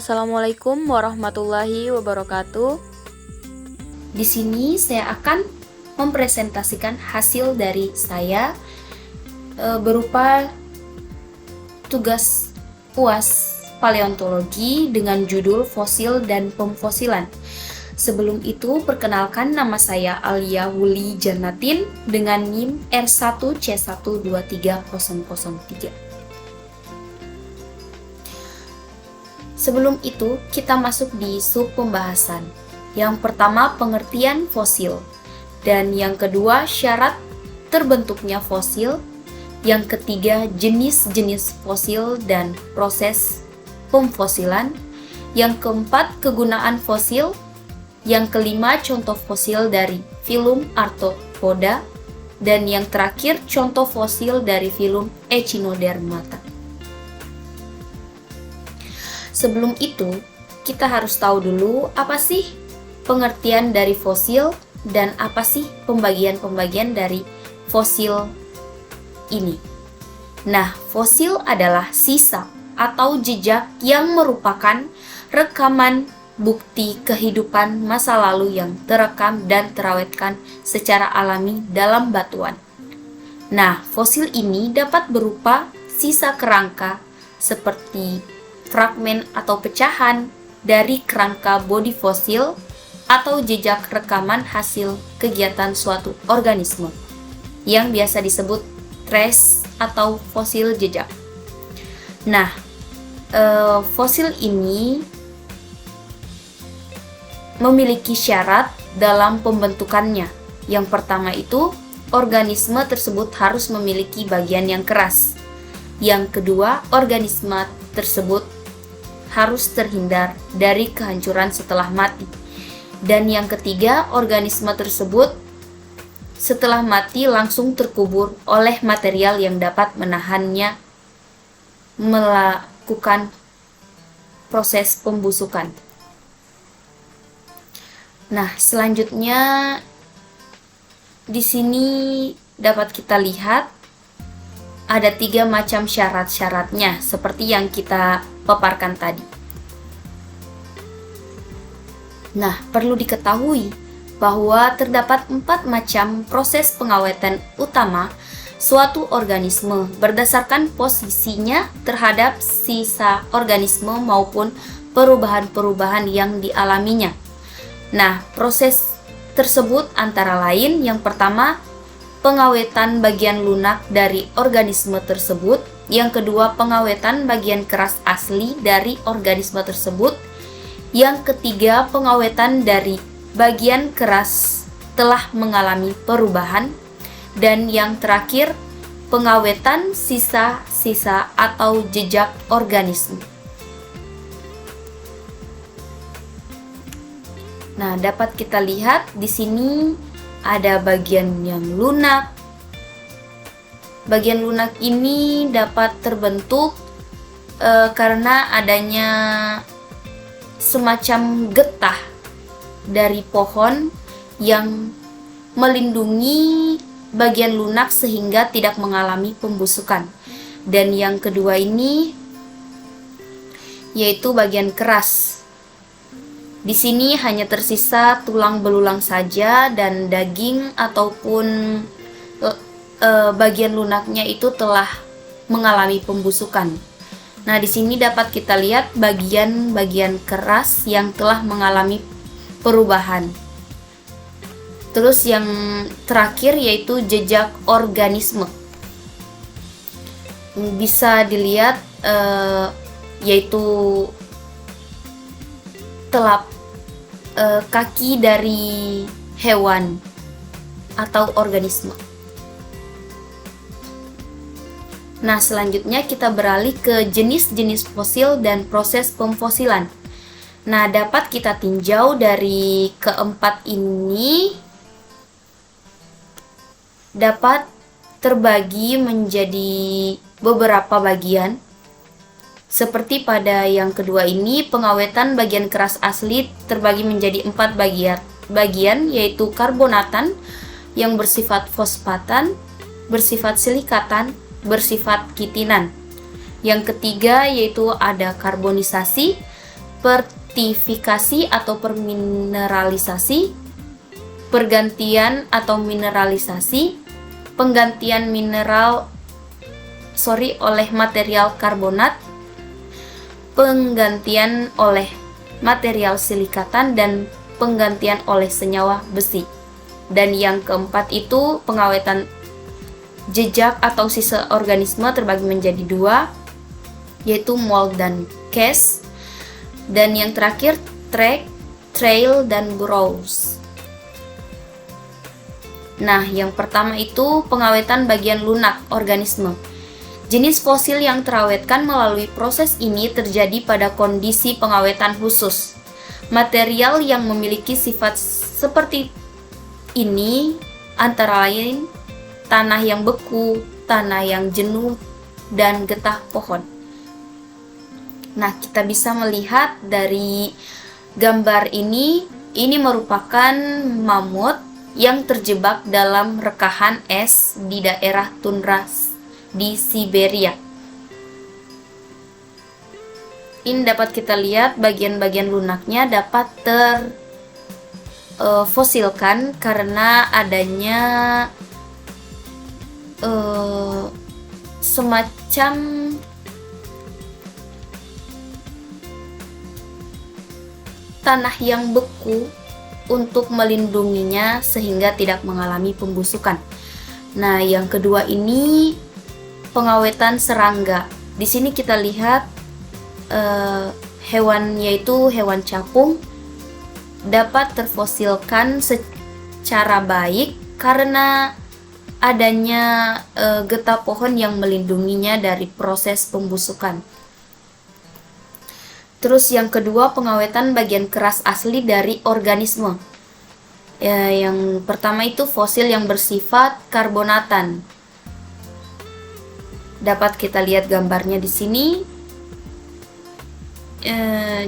Assalamualaikum warahmatullahi wabarakatuh. Di sini saya akan mempresentasikan hasil dari saya berupa tugas UAS paleontologi dengan judul fosil dan pemfosilan. Sebelum itu, perkenalkan nama saya Alia Wuli Jannatin dengan NIM R1C123003. Sebelum itu, kita masuk di sub pembahasan. Yang pertama, pengertian fosil. Dan yang kedua, syarat terbentuknya fosil. Yang ketiga, jenis-jenis fosil dan proses pemfosilan. Yang keempat, kegunaan fosil. Yang kelima, contoh fosil dari filum Arthropoda. Dan yang terakhir, contoh fosil dari filum Echinodermata. Sebelum itu, kita harus tahu dulu apa sih pengertian dari fosil dan apa sih pembagian-pembagian dari fosil ini. Nah, fosil adalah sisa atau jejak yang merupakan rekaman bukti kehidupan masa lalu yang terekam dan terawetkan secara alami dalam batuan. Nah, fosil ini dapat berupa sisa kerangka seperti fragmen atau pecahan dari kerangka bodi fosil atau jejak rekaman hasil kegiatan suatu organisme yang biasa disebut trace atau fosil jejak. Nah, fosil ini memiliki syarat dalam pembentukannya. Yang pertama itu, organisme tersebut harus memiliki bagian yang keras. Yang kedua, organisme tersebut harus terhindar dari kehancuran setelah mati. Dan yang ketiga, organisme tersebut setelah mati langsung terkubur oleh material yang dapat menahannya melakukan proses pembusukan. Nah, selanjutnya di sini dapat kita lihat ada 3 macam syarat-syaratnya seperti yang kita paparkan tadi. Nah, perlu diketahui bahwa terdapat 4 macam proses pengawetan utama suatu organisme berdasarkan posisinya terhadap sisa organisme maupun perubahan-perubahan yang dialaminya. Nah, proses tersebut antara lain yang pertama, pengawetan bagian lunak dari organisme tersebut. Yang kedua, pengawetan bagian keras asli dari organisme tersebut. Yang ketiga, pengawetan dari bagian keras telah mengalami perubahan. Dan yang terakhir, pengawetan sisa-sisa atau jejak organisme. Nah, dapat kita lihat di sini ada bagian yang lunak. Bagian lunak ini dapat terbentuk karena adanya semacam getah dari pohon yang melindungi bagian lunak sehingga tidak mengalami pembusukan. Dan yang kedua ini yaitu bagian keras. Di sini hanya tersisa tulang belulang saja dan daging ataupun bagian lunaknya itu telah mengalami pembusukan. Nah, di sini dapat kita lihat bagian-bagian keras yang telah mengalami perubahan. Terus yang terakhir yaitu jejak organisme. Bisa dilihat yaitu telap kaki dari hewan atau organisme. Nah, selanjutnya kita beralih ke jenis-jenis fosil dan proses pemfosilan. Nah, dapat kita tinjau dari keempat ini dapat terbagi menjadi beberapa bagian. Seperti pada yang kedua ini, pengawetan bagian keras asli terbagi menjadi 4 bagian, yaitu karbonatan yang bersifat fosfatan, bersifat silikatan, bersifat kitinan. Yang ketiga yaitu ada karbonisasi, Stratifikasi atau permineralisasi, pergantian atau mineralisasi, penggantian oleh material karbonat, penggantian oleh material silikatan, dan penggantian oleh senyawa besi. Dan yang keempat itu pengawetan jejak atau sisa organisme terbagi menjadi dua, yaitu mold dan cast. Dan yang terakhir track, trail, dan browse. Nah, yang pertama itu pengawetan bagian lunak organisme. Jenis fosil yang terawetkan melalui proses ini terjadi pada kondisi pengawetan khusus. Material yang memiliki sifat seperti ini antara lain tanah yang beku, tanah yang jenuh, dan getah pohon. Nah, kita bisa melihat dari gambar ini merupakan mamut yang terjebak dalam rekahan es di daerah tundra di Siberia. Ini dapat kita lihat bagian-bagian lunaknya dapat terfosilkan karena adanya semacam tanah yang beku untuk melindunginya sehingga tidak mengalami pembusukan. Nah, yang kedua ini pengawetan serangga. Di sini kita lihat hewan, yaitu hewan capung, dapat terfosilkan secara baik karena adanya getah pohon yang melindunginya dari proses pembusukan. Terus yang kedua pengawetan bagian keras asli dari organisme. Yang pertama itu fosil yang bersifat karbonatan. Dapat kita lihat gambarnya di sini.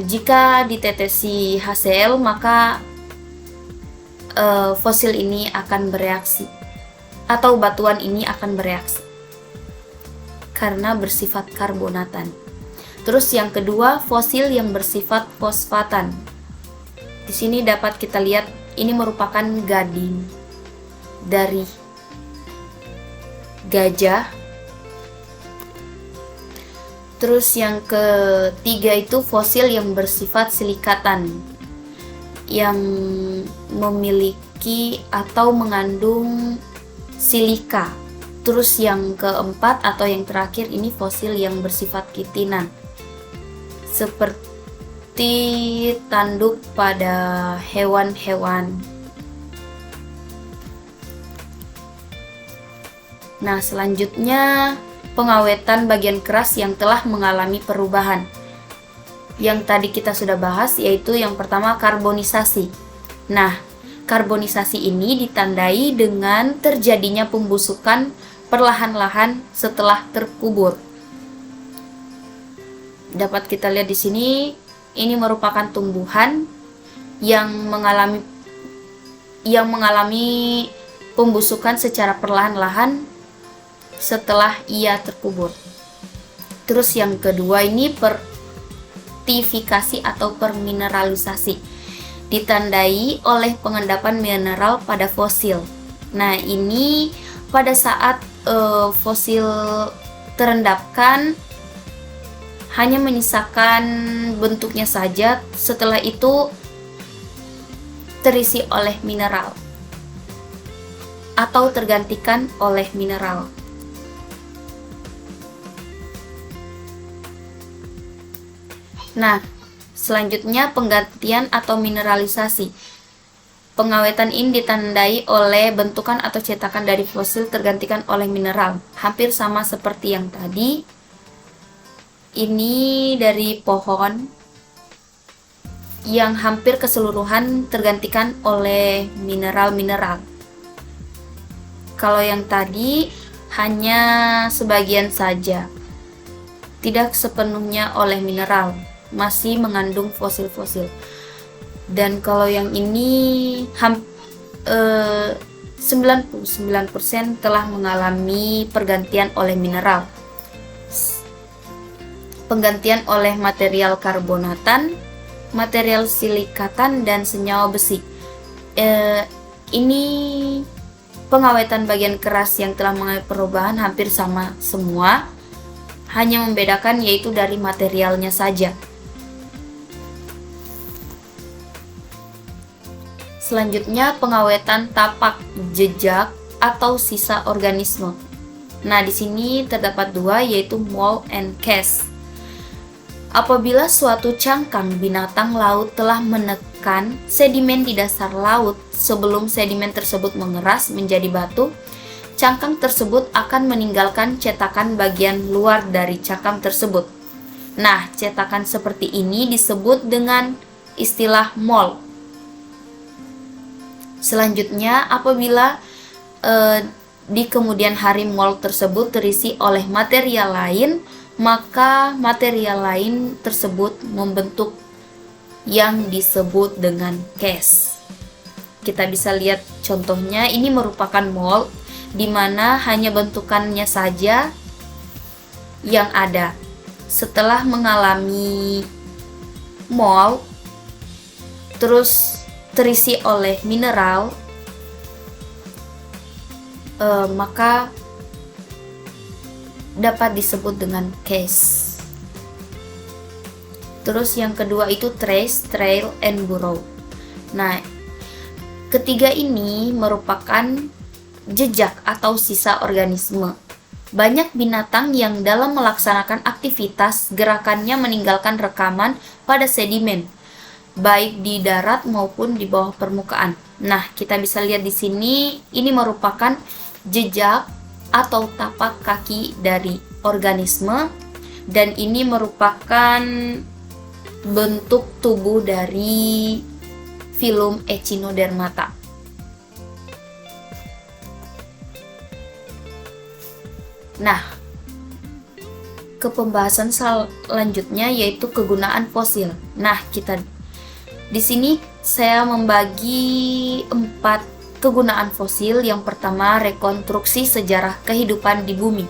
Jika ditetesi HCl maka fosil ini akan bereaksi atau batuan ini akan bereaksi karena bersifat karbonatan. Terus yang kedua fosil yang bersifat fosfatan. Di sini dapat kita lihat ini merupakan gading dari gajah. Terus yang ketiga itu fosil yang bersifat silikatan yang memiliki atau mengandung silika. Terus yang keempat atau yang terakhir ini fosil yang bersifat kitinan seperti tanduk pada hewan-hewan. Nah, selanjutnya pengawetan bagian keras yang telah mengalami perubahan. Yang tadi kita sudah bahas yaitu yang pertama karbonisasi. Nah, karbonisasi ini ditandai dengan terjadinya pembusukan perlahan-lahan setelah terkubur. Dapat kita lihat di sini ini merupakan tumbuhan yang mengalami pembusukan secara perlahan-lahan setelah ia terkubur. Terus yang kedua ini pertifikasi atau permineralisasi, ditandai oleh pengendapan mineral pada fosil. Nah, ini pada saat fosil terendapkan hanya menyisakan bentuknya saja, setelah itu terisi oleh mineral atau tergantikan oleh mineral. Nah, selanjutnya penggantian atau mineralisasi. Pengawetan ini ditandai oleh bentukan atau cetakan dari fosil tergantikan oleh mineral. Hampir sama seperti yang tadi. Ini dari pohon yang hampir keseluruhan tergantikan oleh mineral-mineral. Kalau yang tadi hanya sebagian saja, tidak sepenuhnya oleh mineral, masih mengandung fosil-fosil. Dan kalau yang ini 99% telah mengalami pergantian oleh mineral, penggantian oleh material karbonatan, material silikatan dan senyawa besi. Ini pengawetan bagian keras yang telah mengalami perubahan hampir sama semua, hanya membedakan yaitu dari materialnya saja. Selanjutnya, pengawetan tapak, jejak, atau sisa organisme. Nah, di sini terdapat dua, yaitu mold and cast. Apabila suatu cangkang binatang laut telah menekan sedimen di dasar laut sebelum sedimen tersebut mengeras menjadi batu, cangkang tersebut akan meninggalkan cetakan bagian luar dari cangkang tersebut. Nah, cetakan seperti ini disebut dengan istilah mold. Selanjutnya, apabila di kemudian hari mold tersebut terisi oleh material lain, maka material lain tersebut membentuk yang disebut dengan cast. Kita bisa lihat contohnya, ini merupakan mold di mana hanya bentukannya saja yang ada. Setelah mengalami mold terus terisi oleh mineral, maka dapat disebut dengan cast. Terus yang kedua itu trace, trail, and burrow. Nah, ketiga ini merupakan jejak atau sisa organisme. Banyak binatang yang dalam melaksanakan aktivitas gerakannya meninggalkan rekaman pada sedimen, baik di darat maupun di bawah permukaan. Nah, kita bisa lihat di sini, ini merupakan jejak atau tapak kaki dari organisme, dan ini merupakan bentuk tubuh dari filum Echinodermata. Nah, ke pembahasan selanjutnya yaitu kegunaan fosil. Nah, di sini saya membagi 4 kegunaan fosil. Yang pertama, rekonstruksi sejarah kehidupan di bumi.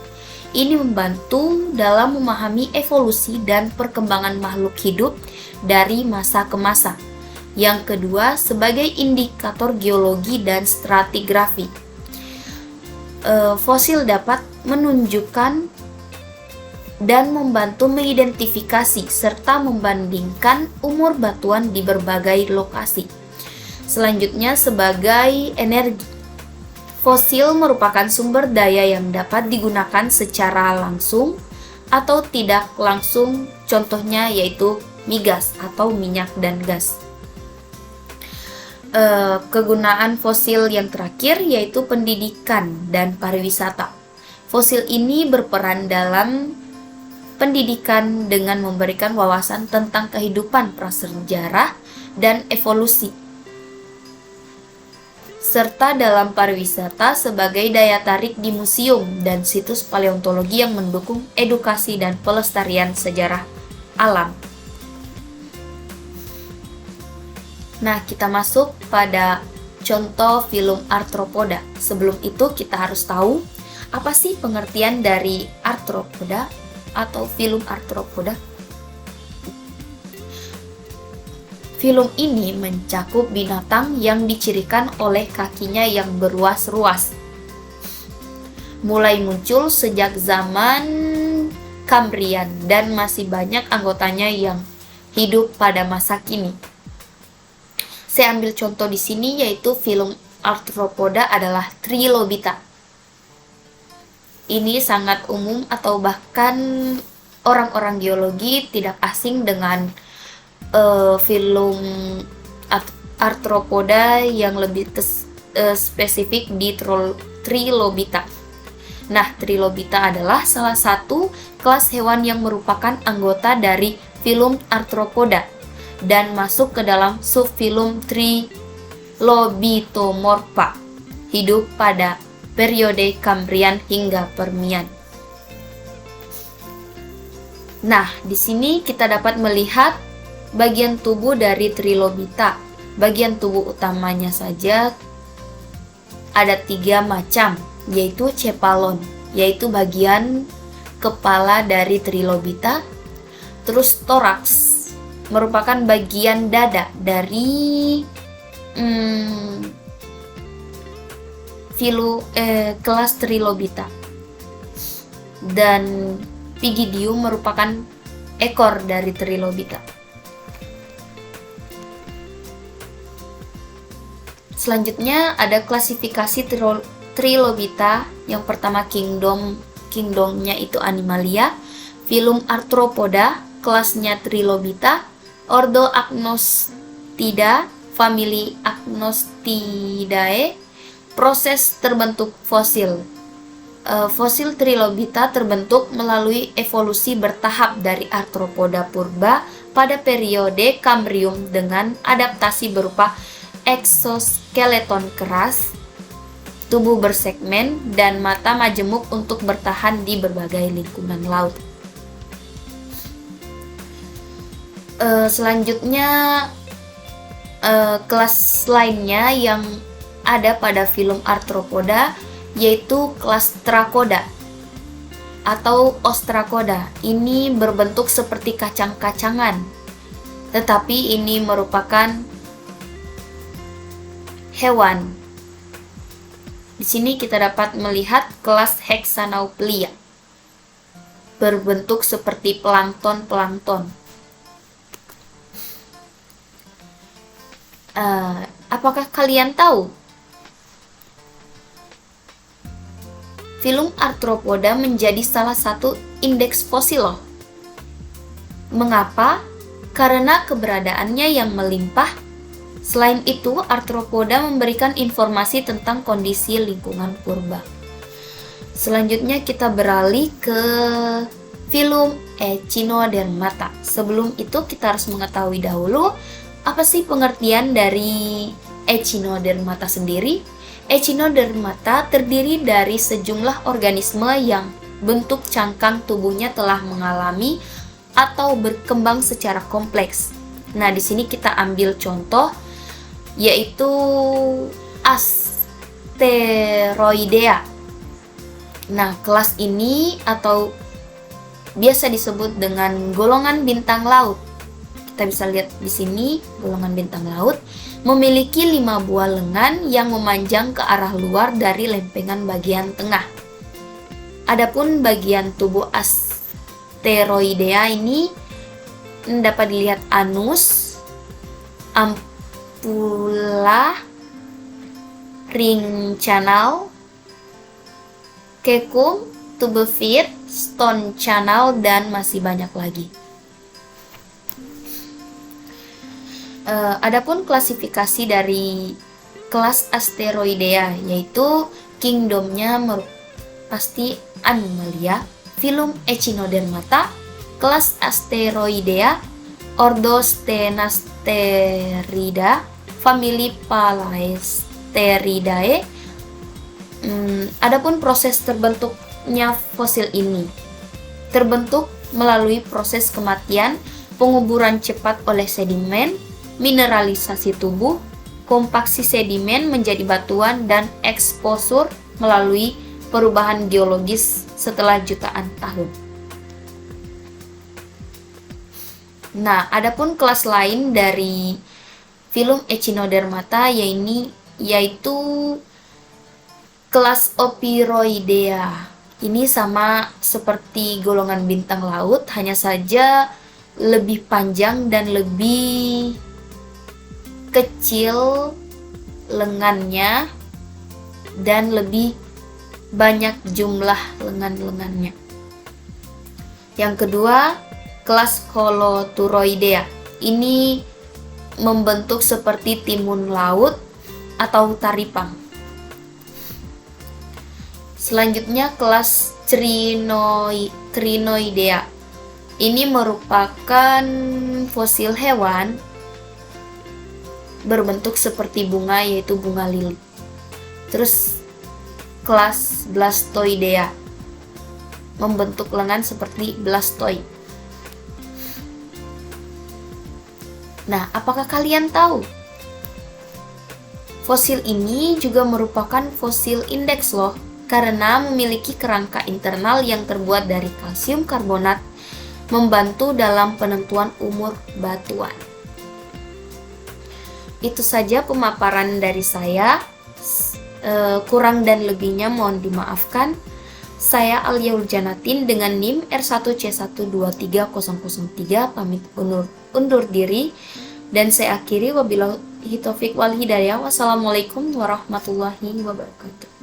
Ini membantu dalam memahami evolusi dan perkembangan makhluk hidup dari masa ke masa. Yang kedua, sebagai indikator geologi dan stratigrafi. Fosil dapat menunjukkan dan membantu mengidentifikasi serta membandingkan umur batuan di berbagai lokasi. Selanjutnya, sebagai energi. Fosil merupakan sumber daya yang dapat digunakan secara langsung atau tidak langsung, contohnya yaitu migas atau minyak dan gas. Kegunaan fosil yang terakhir yaitu pendidikan dan pariwisata. Fosil ini berperan dalam pendidikan dengan memberikan wawasan tentang kehidupan prasejarah dan evolusi, serta dalam pariwisata sebagai daya tarik di museum dan situs paleontologi yang mendukung edukasi dan pelestarian sejarah alam. Nah, kita masuk pada contoh filum Arthropoda. Sebelum itu kita harus tahu apa sih pengertian dari Arthropoda atau filum Arthropoda. Filum ini mencakup binatang yang dicirikan oleh kakinya yang beruas-ruas. Mulai muncul sejak zaman Kambrian dan masih banyak anggotanya yang hidup pada masa kini. Saya ambil contoh di sini yaitu filum Arthropoda adalah Trilobita. Ini sangat umum atau bahkan orang-orang geologi tidak asing dengan filum Arthropoda yang lebih spesifik di Trilobita. Nah, Trilobita adalah salah satu kelas hewan yang merupakan anggota dari filum Arthropoda dan masuk ke dalam subfilum Trilobitomorpha, hidup pada periode Kambrian hingga Permian. Nah, di sini kita dapat melihat bagian tubuh dari Trilobita. Bagian tubuh utamanya saja ada 3 macam, yaitu cephalon, yaitu bagian kepala dari Trilobita, terus toraks, merupakan bagian dada dari kelas Trilobita. Dan Pygidium merupakan ekor dari Trilobita. Selanjutnya ada klasifikasi Trilobita. Yang pertama kingdomnya itu Animalia, filum Arthropoda, kelasnya Trilobita, ordo Agnostidae, famili Agnostidae, proses terbentuk fosil. Fosil Trilobita terbentuk melalui evolusi bertahap dari Arthropoda purba pada periode Kambrium dengan adaptasi berupa eksoskeleton keras, tubuh bersegmen, dan mata majemuk untuk bertahan di berbagai lingkungan laut. Selanjutnya kelas lainnya yang ada pada filum Arthropoda yaitu kelas Trachoda atau Ostracoda. Ini berbentuk seperti kacang-kacangan, tetapi ini merupakan hewan. Di sini kita dapat melihat kelas Hexanauplia, berbentuk seperti plankton. Apakah kalian tahu? Filum Arthropoda menjadi salah satu indeks fosil loh. Mengapa? Karena keberadaannya yang melimpah. Selain itu, Arthropoda memberikan informasi tentang kondisi lingkungan purba. Selanjutnya kita beralih ke filum Echinodermata. Sebelum itu kita harus mengetahui dahulu apa sih pengertian dari Echinodermata sendiri. Echinodermata terdiri dari sejumlah organisme yang bentuk cangkang tubuhnya telah mengalami atau berkembang secara kompleks. Nah, di sini kita ambil contoh yaitu Asteroidea. Nah, kelas ini atau biasa disebut dengan golongan bintang laut. Kita bisa lihat di sini golongan bintang laut memiliki 5 buah lengan yang memanjang ke arah luar dari lempengan bagian tengah. Adapun bagian tubuh Asteroidea ini dapat dilihat anus, ampula, ring canal, cecum, tube feet, stone canal, dan masih banyak lagi. Adapun klasifikasi dari kelas Asteroidea yaitu kingdomnya pasti Animalia, filum Echinodermata, kelas Asteroidea, ordo Stenosteridae, famili Palaesteridae. Adapun proses terbentuknya fosil ini terbentuk melalui proses kematian, penguburan cepat oleh sedimen, mineralisasi tubuh, kompaksi sedimen menjadi batuan, dan eksposur melalui perubahan geologis setelah jutaan tahun. Nah, adapun kelas lain dari filum Echinodermata yaitu kelas Opiroidea. Ini sama seperti golongan bintang laut, hanya saja lebih panjang dan lebih kecil lengannya dan lebih banyak jumlah lengan-lengannya. Yang kedua, kelas Holoturoidea. Ini membentuk seperti timun laut atau taripang. Selanjutnya kelas Crinoidea. Ini merupakan fosil hewan berbentuk seperti bunga, yaitu bunga lili. Terus kelas Blastoidea membentuk lengan seperti blastoid. Nah, apakah kalian tahu? Fosil ini juga merupakan fosil indeks loh, karena memiliki kerangka internal yang terbuat dari kalsium karbonat membantu dalam penentuan umur batuan. Itu saja pemaparan dari saya. Kurang dan lebihnya mohon dimaafkan. Saya Alia Urjanatin dengan NIM R1C123003 pamit undur diri, dan saya akhiri wabillahi taufik wal hidayah. Wassalamualaikum warahmatullahi wabarakatuh.